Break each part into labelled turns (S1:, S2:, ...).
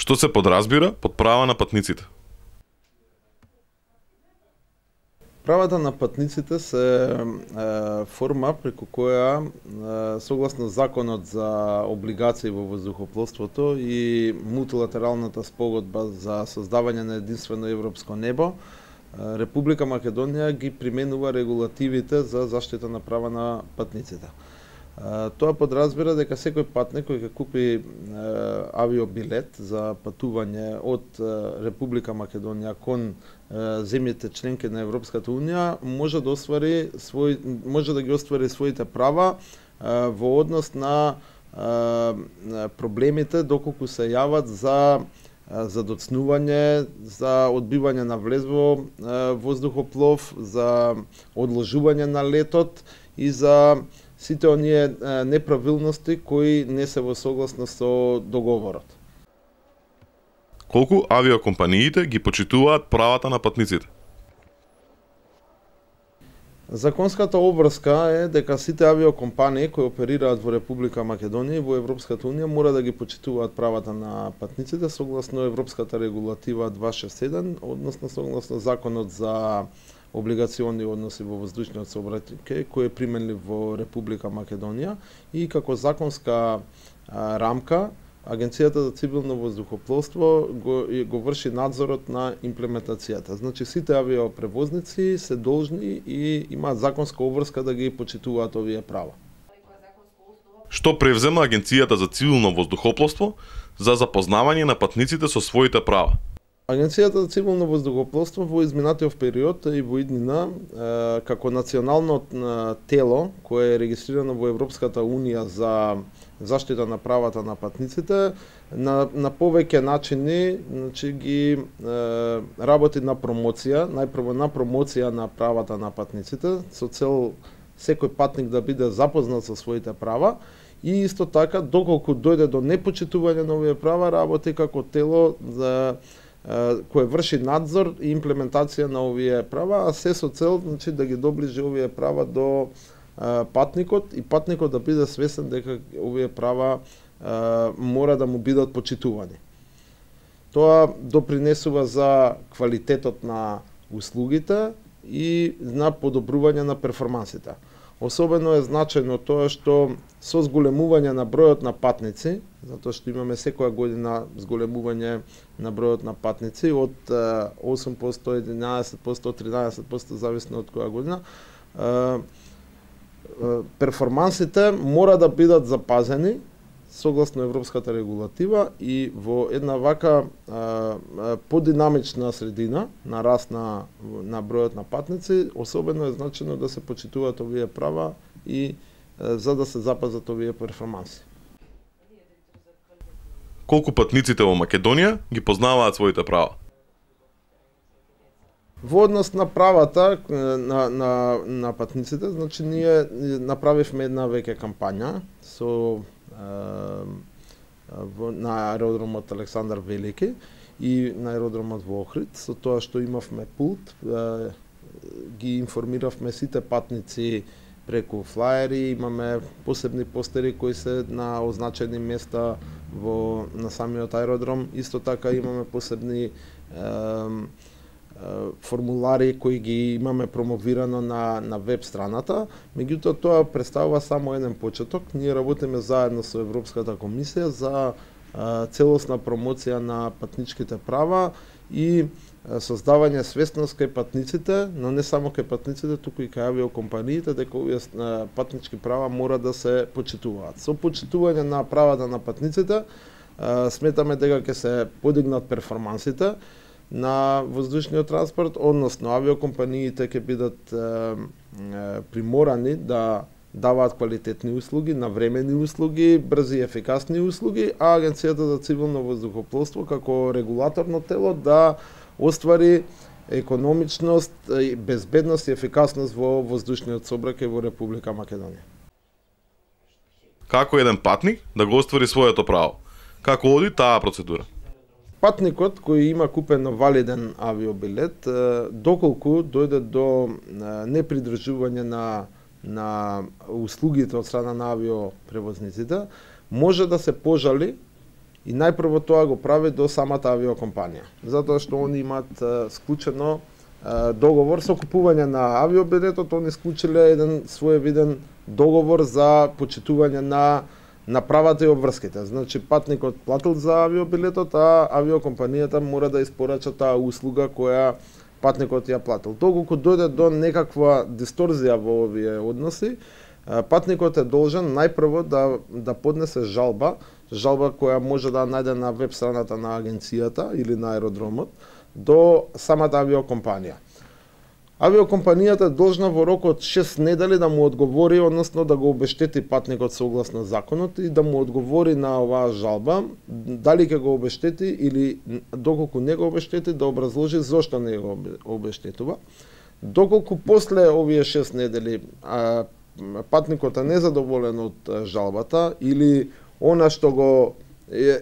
S1: Што се подразбира под права на патниците?
S2: Правата на патниците се форма преку која, согласно законот за облигации во воздухопловството и мултилатералната спогодба за создавање на единствено европско небо, Република Македонија ги применува регулативите за заштита на права на патниците. Тоа подразбира дека секој патник кој ќе купи авиобилет за патување од Република Македонија кон земјите членки на Европската унија може да ги оствари своите права во однос на проблемите доколку се јават за доцнување, за одбивање на влез во воздухоплов, за одложување на летот и за сите оние неправилности кои не се во согласност со договорот.
S1: Колку авиокомпаниите ги почитуваат правата на патниците?
S2: Законската обврска е дека сите авиокомпании кои оперираат во Република Македонија и во Европската унија мора да ги почитуваат правата на патниците согласно Европската регулатива 261, односно согласно Законот за облигациони односи во воздушниот сообраќај кој е применлив во Република Македонија и како законска рамка Агенцијата за цивилно воздухопловство го врши надзорот на имплементацијата. Значи сите авиопревозници се должни и имаат законска обврска да ги почитуваат овие права.
S1: Што превзема Агенцијата за цивилно воздухопловство за запознавање на патниците со своите права?
S2: Агенцијата за цивилно воздухопловство во изминатиот период и во иднина како национално тело кое е регистрирано во Европската унија за заштита на правата на патниците на повеќе начини, значи ги работи на промоција, најпрво на промоција на правата на патниците со цел секој патник да биде запознат со своите права и исто така доколку дојде до непочитување на овие права работи како тело за кој врши надзор и имплементација на овие права, а се со цел значи да ги доближи овие права до патникот и патникот да биде свесен дека овие права мора да му бидат почитувани. Тоа допринесува за квалитетот на услугите и на подобрување на перформансите. Особено е значајно тоа што со зголемување на бројот на патници, затоа што имаме секоја година зголемување на бројот на патници од 8%, 11%, 13%, зависно од која година, перформансите мора да бидат запазени согласно европската регулатива и во една вака подинамична средина на раст на бројот на патници, особено е значено да се почитуваат овие права и за да се запазат овие перформанси.
S1: Колку патниците во Македонија ги познаваат своите права?
S2: Во однос на правата на патниците, значи ние направивме една веќе кампања со на аеродромот Александар Велики и на аеродромот во Охрид, со тоа што имавме пулт, ги информиравме сите патници преку флаери, имаме посебни постери кои се на означени места на самиот аеродром, исто така имаме посебни формулари кои ги имаме промовирано на веб страната, меѓутоа тоа представува само еден почеток. Ние работиме заедно со Европската комисија за целосна промоција на патничките права и создавање свесност кај патниците, но не само кај патниците, туку и кај авиокомпаниите, дека овие патнички права мора да се почитуваат. Со почитување на правата на патниците, сметаме дека ќе се подигнат перформансите на воздушниот транспорт, односно авиокомпаниите ќе бидат приморани да даваат квалитетни услуги, навремени услуги, брзи и ефикасни услуги, а Агенцијата за цивилно воздухопловство како регулаторно тело да оствари економичност, безбедност и ефикасност во воздушниот сообраќај во Република Македонија.
S1: Како еден патник да го оствари своето право? Како оди таа процедура?
S2: Патникот кој има купено валиден авиобилет, доколку дојде до непридржување на услугите од страна на авиопревозниците, може да се пожали и најпрво тоа го прави до самата авиокомпанија, затоа што они имаат склучено договор со купување на авиобилетот, они склучиле еден своевиден договор за почитување на правата и обврските. Значи патникот платил за авиобилетот, а авиокомпанијата мора да испорача таа услуга која патникот ја платил. Доколку дојде до некаква дисторзија во овие односи, патникот е должен најпрво да поднесе жалба која може да најде на веб страната на агенцијата или на аеродромот до самата авиокомпанија. Авиокомпанијата е должна во рок од 6 недели да му одговори, односно да го обештети патникот согласно законот и да му одговори на оваа жалба, дали ќе го обештети или доколку не го обештети да образложи зошто не го обештетува. Доколку после овие 6 недели патникот е незадоволен од жалбата или она што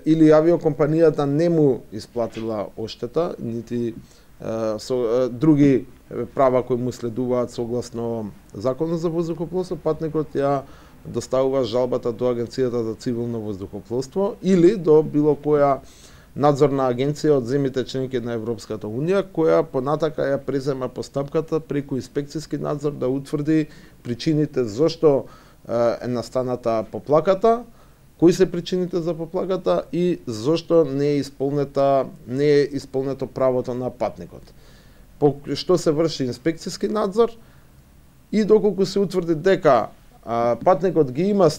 S2: или авиокомпанијата не му исплатила оштета, нити со други права кои му следуваат согласно Законот за воздухопловство, патникот ја доставува жалбата до Агенцијата за цивилно воздухопловство или до било која надзорна агенција од земјите членки на Европската Унија, која понатака ја презема постапката преку инспекцијски надзор да утврди причините зошто е настаната поплаката, кои се причините за поплаката и зошто не е исполнето правото на патникот. По што се врши инспекцијски надзор и доколку се утврди дека патникот ги има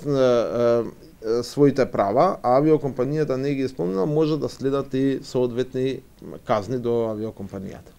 S2: своите права, а авиокомпанијата не ги исполнила, може да следат и соодветни казни до авиокомпанијата.